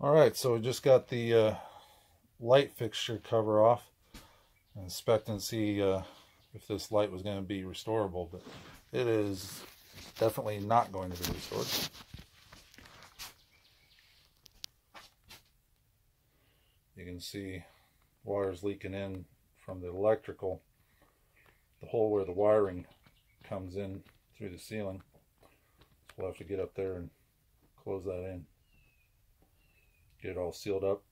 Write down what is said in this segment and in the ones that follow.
Alright, so we just got the light fixture cover off. I'm inspecting to see if this light was going to be restorable, but it is definitely not going to be restored. You can see wires leaking in from the electrical, the hole where the wiring comes in through the ceiling. So we'll have to get up there and close that in, get it all sealed up,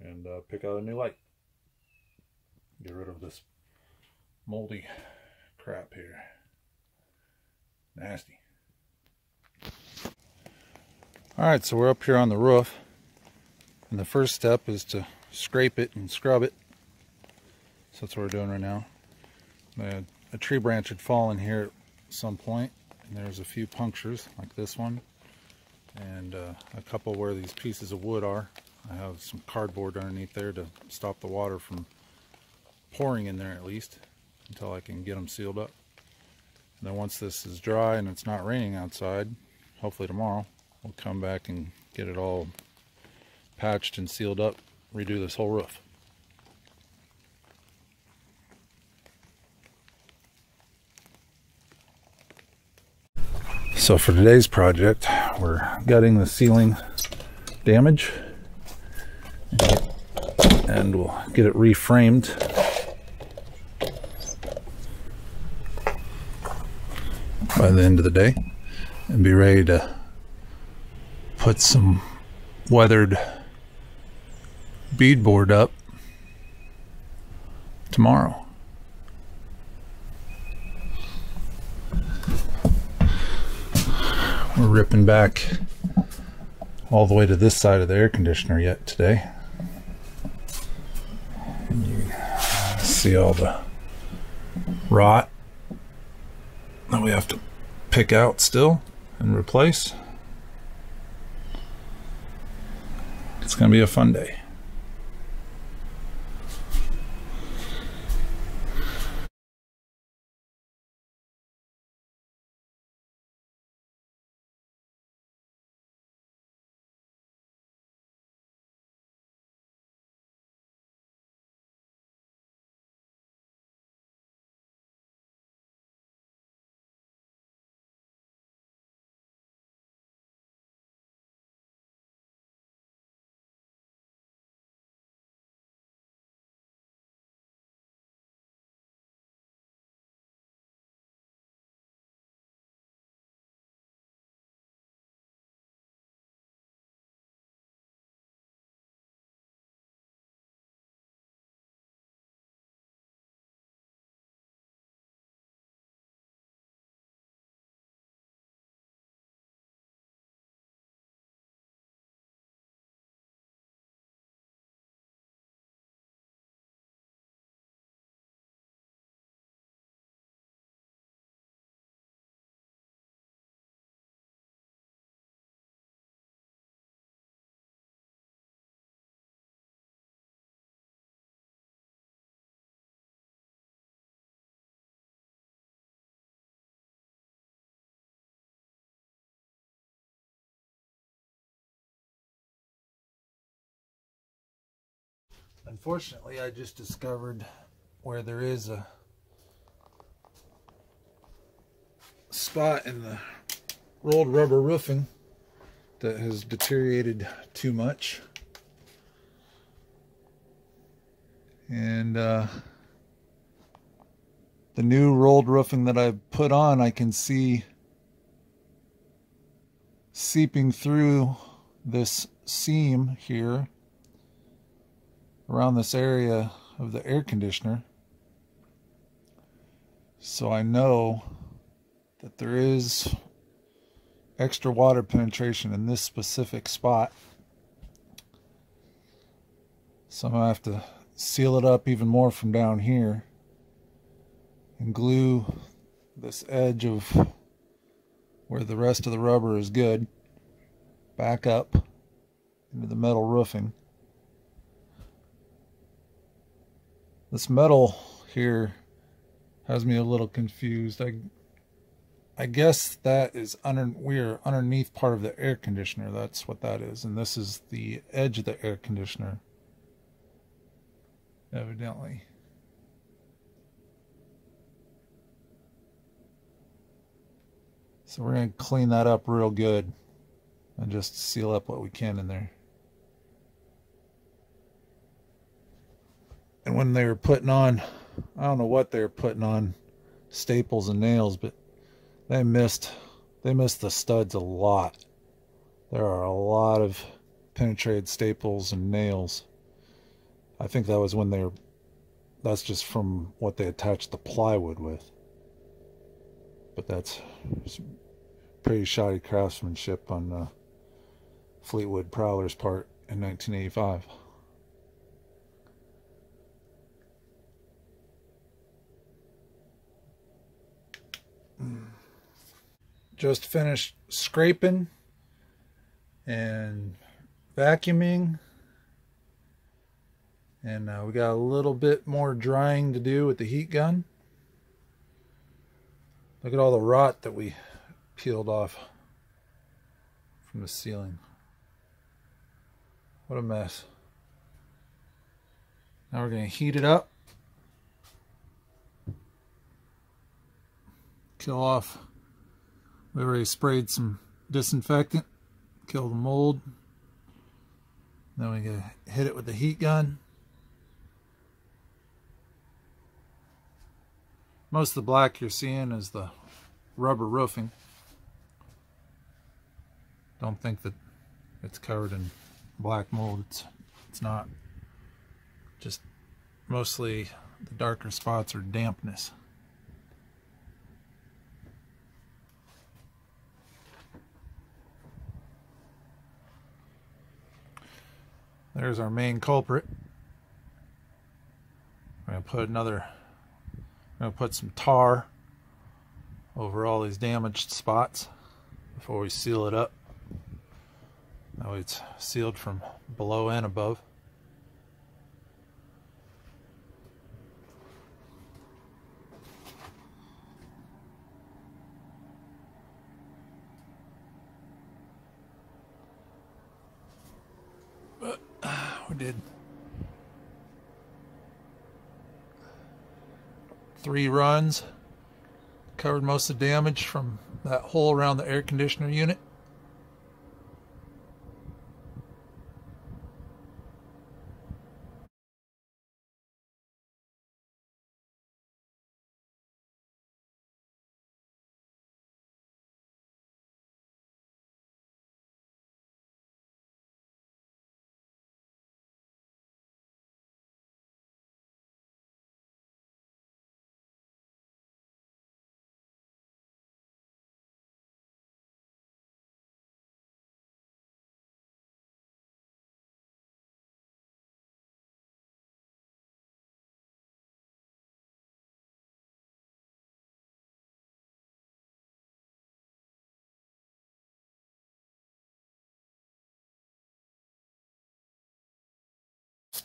and pick out a new light. Get rid of this moldy crap here. Nasty. Alright, so we're up here on the roof, and the first step is to scrape it and scrub it. So that's what we're doing right now. A tree branch had fallen here at some point, and there's a few punctures like this one, and a couple where these pieces of wood are. I have some cardboard underneath there to stop the water from pouring in there, at least until I can get them sealed up. And then once this is dry and it's not raining outside, hopefully tomorrow, we'll come back and get it all patched and sealed up, redo this whole roof. So for today's project, we're gutting the ceiling damage, and we'll get it reframed by the end of the day and be ready to put some weathered beadboard up tomorrow. We're ripping back all the way to this side of the air conditioner yet today. And you see all the rot that we have to pick out still and replace. It's going to be a fun day. Unfortunately, I just discovered where there is a spot in the rolled rubber roofing that has deteriorated too much. And the new rolled roofing that I've put on, I can see seeping through this seam here around this area of the air conditioner. So I know that there is extra water penetration in this specific spot. So I'm going to have to seal it up even more from down here and glue this edge of where the rest of the rubber is good back up into the metal roofing. This metal here has me a little confused. I guess that is we're underneath part of the air conditioner. That's what that is. And this is the edge of the air conditioner, evidently. So we're going to clean that up real good and just seal up what we can in there. And when they were putting on, I don't know what they were putting on, staples and nails, but they missed the studs a lot. There are a lot of penetrated staples and nails. I think that was when that's just from what they attached the plywood with. But that's pretty shoddy craftsmanship on Fleetwood Prowler's part in 1985. Just finished scraping and vacuuming, and we got a little bit more drying to do with the heat gun. Look at all the rot that we peeled off from the ceiling. What a mess. Now we're going to heat it up, kill off. We already sprayed some disinfectant, kill the mold. Then we gotta hit it with the heat gun. Most of the black you're seeing is the rubber roofing. Don't think that it's covered in black mold. It's not. Just mostly the darker spots are dampness. There's our main culprit. We're gonna put some tar over all these damaged spots before we seal it up. Now it's sealed from below and above. We did 3 runs, covered most of the damage from that hole around the air conditioner unit.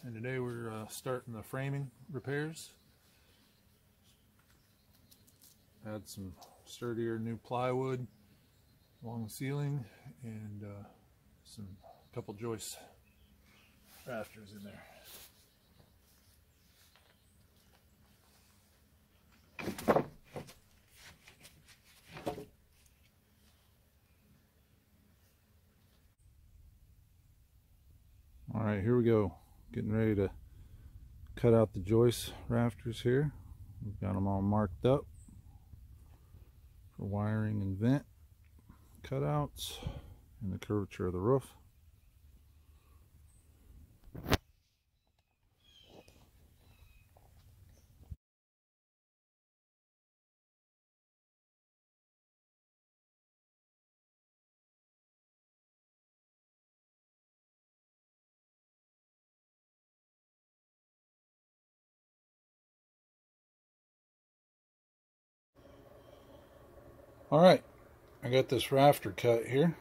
And today we're starting the framing repairs. Had some sturdier new plywood along the ceiling and a couple joist rafters in there. All right, here we go. Getting ready to cut out the joist rafters here. We've got them all marked up for wiring and vent cutouts and the curvature of the roof. All right, I got this rafter cut here.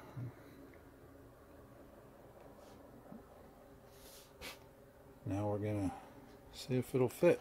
Now we're gonna see if it'll fit.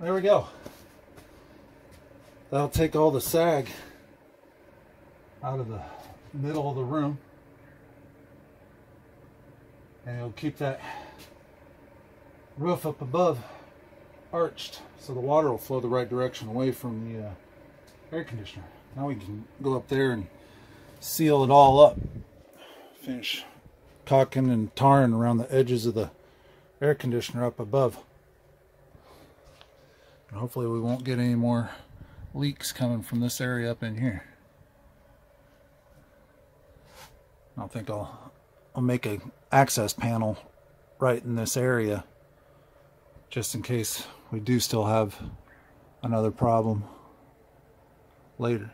there we go. That'll take all the sag out of the middle of the room, and it'll keep that roof up above arched, so the water will flow the right direction away from the air conditioner. Now we can go up there and seal it all up, finish caulking and tarring around the edges of the air conditioner up above. And hopefully we won't get any more leaks coming from this area up in here. I think I'll make an access panel right in this area, just in case we do still have another problem later.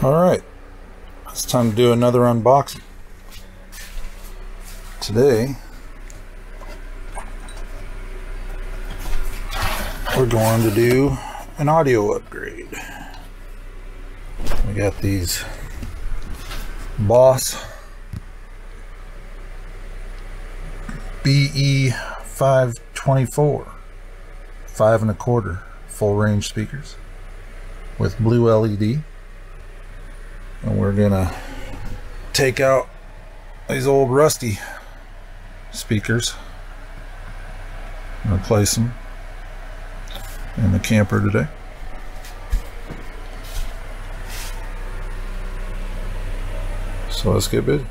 Alright, it's time to do another unboxing. Today, we're going to do an audio upgrade. We got these Boss BE 524 5 1/4 full range speakers with blue LED. And we're gonna take out these old rusty speakers and replace them in the camper today. So let's get busy.